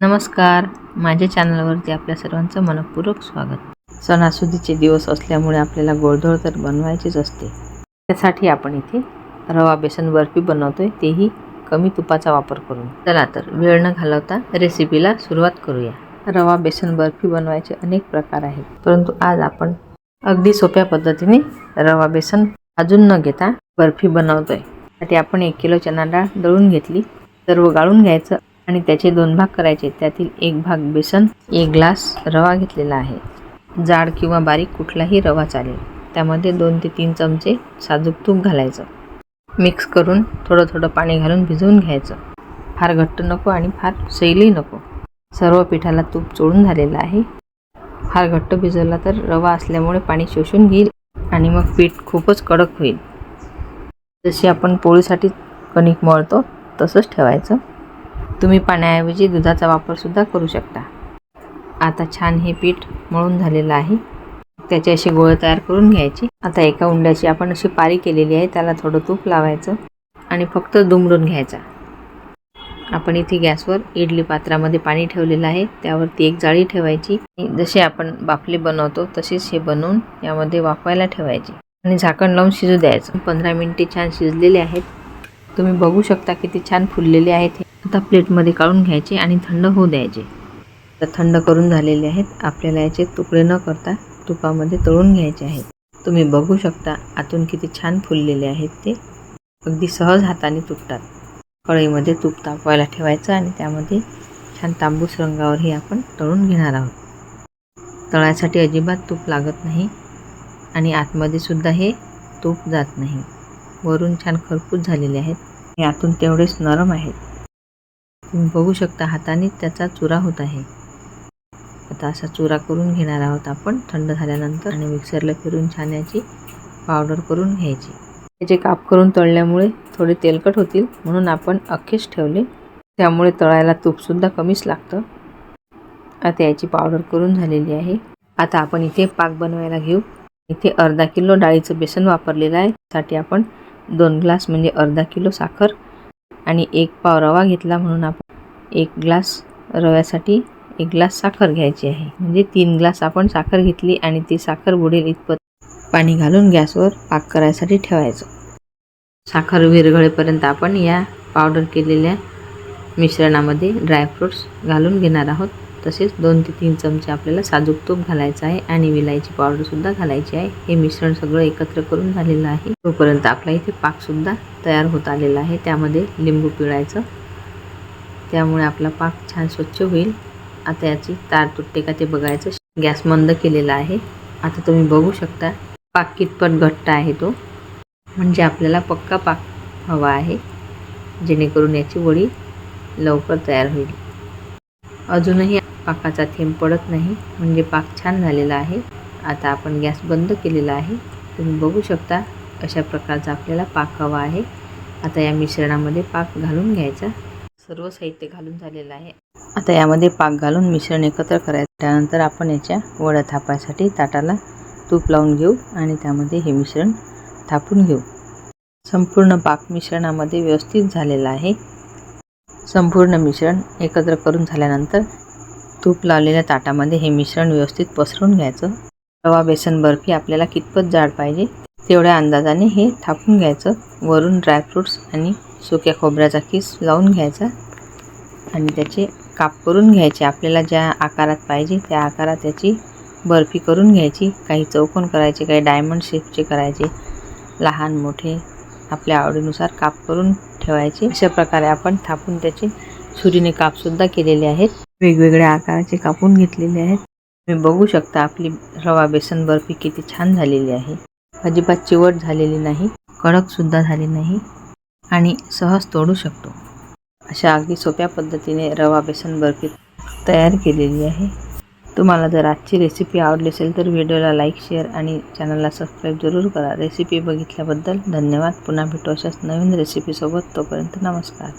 नमस्कार, माझ्या चॅनलवरती आपल्या सर्वांचं मनपूर्वक स्वागत। सणासुदीचे दिवस असल्यामुळे आपल्याला गोडधोड तर बनवायचीच असते। त्यासाठी आपण इथे रवा बेसन बर्फी बनवतोय, तेही कमी तुपाचा वापर करून। चला तर वेळ न घालवता रेसिपीला सुरुवात करूया। रवा बेसन बर्फी बनवायचे अनेक प्रकार आहेत, परंतु आज आपण अगदी सोप्या पद्धतीने रवा बेसन भाजून न घेता बर्फी बनवतोय। त्यासाठी आपण 1 किलो चणा डाळ दळून घेतली, सर्व गाळून घ्यायचं आणि त्याचे 2 भाग करायचे। त्यातील 1 भाग बेसन, 1 ग्लास रवा घेतलेला आहे। जाड किंवा बारीक कुठलाही रवा चालेल। त्यामध्ये 2 ते 3 चमचे साजूक तूप घालायचं। मिक्स करून थोडं थोडं पाणी घालून भिजवून घ्यायचं। फार घट्ट नको आणि फार सैलही नको। सर्व पिठाला तूप चोळून झालेलं आहे। फार घट्ट भिजवला तर रवा असल्यामुळे पाणी शोषून घेईल आणि मग पीठ खूपच कडक होईल। जशी आपण पोळीसाठी कणिक मळतो तसंच ठेवायचं। तुम्ही पाण्याऐवजी दुधाचा वापर सुद्धा करू शकता। आता छान हे पीठ मळून झालेलं आहे। त्याचे असे गोळे तयार करून घ्यायचे। आता एका उंड्याची आपण अशी पारी केलेली आहे, त्याला थोडं तूप लावायचं आणि फक्त दुमडून घ्यायचा। आपण इथे गॅसवर इडली पात्रामध्ये पाणी ठेवलेलं आहे, त्यावरती एक जाळी ठेवायची। जसे आपण बाफले बनवतो तसेच हे बनवून यामध्ये वाफायला ठेवायचे आणि झाकण लावून शिजू द्यायचं। 15 मिनिटे छान शिजलेले आहेत। तुम्ही बघू शकता किती छान फुललेले आहेत। आता प्लेटमध्ये काढून घ्यायचे आणि थंड होऊ द्यायचे। आता थंड करून झालेले आहेत। आपल्याला याचे तुकडे न करता तुपामध्ये तळून घ्यायचे आहेत। तुम्ही बघू शकता आतून किती छान फुललेले आहेत। ते अगदी सहज हाताने तुटतात। कढईमध्ये तूप तापवायला ठेवायचं आणि त्यामध्ये छान तांबूस रंगावर हे आपण तळून घेणार आहोत। तळायसाठी अजिबात तूप लागत नाही आणि आतमध्ये सुद्धा हे तूप जात नाही। वरून छान खरपूस झालेले आहेत आणि आतून तेवढेच नरम आहेत। तुम्ही बघू शकता हाताने त्याचा चुरा होत आहे। आता असा चुरा करून घेणार आहोत आपण थंड झाल्यानंतर आणि मिक्सरला फिरून छान याची पावडर करून घ्यायची। त्याचे काप करून तळल्यामुळे थोडे तेलकट होतील म्हणून आपण अख्खेच ठेवले, त्यामुळे तळायला तूप सुद्धा कमीच लागतं। आता याची पावडर करून झालेली आहे। आता आपण इथे पाक बनवायला घेऊ। इथे अर्धा किलो डाळीचं बेसन वापरलेलं आहे। त्यासाठी आपण 2 ग्लास म्हणजे अर्धा किलो साखर आणि 1 पाव रवा घेतला, म्हणून आपण 1 ग्लास रव्यासाठी 1 ग्लास साखर घ्यायची आहे। म्हणजे 3 ग्लास आपण साखर घेतली आणि ती साखर बुडेल इतपत पाणी घालून गॅसवर पाक करायसाठी ठेवायचं। साखर विरघळेपर्यंत आपण या पावडर केलेल्या मिश्रणामध्ये ड्रायफ्रूट्स घालून घेणार आहोत। तसेच 2 ते 3 चमचे आपल्याला साजूक तूप घालायचं आहे आणि विलायची पावडर सुद्धा घालायची आहे। हे मिश्रण सगळं एकत्र करून झालेलं आहे। तोपर्यंत आपला इथे पाक सुद्धा तयार होत आलेला आहे। त्यामध्ये लिंबू पिळायचं, त्यामुळे आपला पाक छान स्वच्छ होईल। आता याची तार तुटते का ते बघायचं। गॅस मंद केलेला आहे। आता तुम्ही बघू शकता पाक कितपत घट्ट आहे तो, म्हणजे आपल्याला पक्का पाक हवा आहे, जेणेकरून याची वडी लवकर तयार होईल। अजूनही पाकाचा थेंब पडत नाही, म्हणजे पाक छान झालेला आहे। आता आपण गॅस बंद केलेला आहे। तुम्ही बघू शकता अशा प्रकारचा आपल्याला पाक हवा आहे। आता या मिश्रणामध्ये पाक घालून घ्यायचा। सर्व साहित्य घालून झालेलं आहे। आता यामध्ये पाक घालून मिश्रण एकत्र करायचं। त्यानंतर आपण याच्या वड्या थापायसाठी ताटाला तूप लावून घेऊ आणि त्यामध्ये हे मिश्रण थापून घेऊ। संपूर्ण पाक मिश्रणामध्ये व्यवस्थित झालेला आहे। संपूर्ण मिश्रण एकत्र करून झाल्यानंतर तूप लावलेल्या ताटामध्ये हे मिश्रण व्यवस्थित पसरून घ्यायचं। रवा बेसन बर्फी आपल्याला कितपत जाड पाहिजे तेवढ्या अंदाजाने हे थापून घ्यायचं। वरून ड्रायफ्रूट्स आणि सुक्या खोबऱ्याचा किस लावून घ्यायचा आणि त्याचे काप करून घ्यायचे। आपल्याला ज्या आकारात पाहिजे त्या आकारात याची बर्फी करून घ्यायची। काही चौकोन करायचे, काही डायमंड शेपचे करायचे, लहान मोठे आपल्या आवडीनुसार काप करून ठेवायचे। अशा प्रकारे आपण थापून त्याचे सुरीने कापसुद्धा केलेले आहेत। वेगवेगळ्या आकाराचे कापून घेतलेले आहेत। तुम्ही बघू शकता आपली रवा बेसन बर्फी किती छान झालेली आहे। अजिबात चिवट झालेली नाही, कडक सुद्धा झाली नाही आणि सहज तोडू शकतो। अशा अगदी सोप्या पद्धतीने रवा बेसन बर्फी तयार केलेली आहे। तुम्हाला जर आजची रेसिपी आवडली असेल तर व्हिडिओला लाईक, शेअर आणि चॅनलला सबस्क्राईब जरूर करा। रेसिपी बघितल्याबद्दल धन्यवाद। पुन्हा भेटू अशाच नवीन रेसिपीसोबत। तोपर्यंत नमस्कार।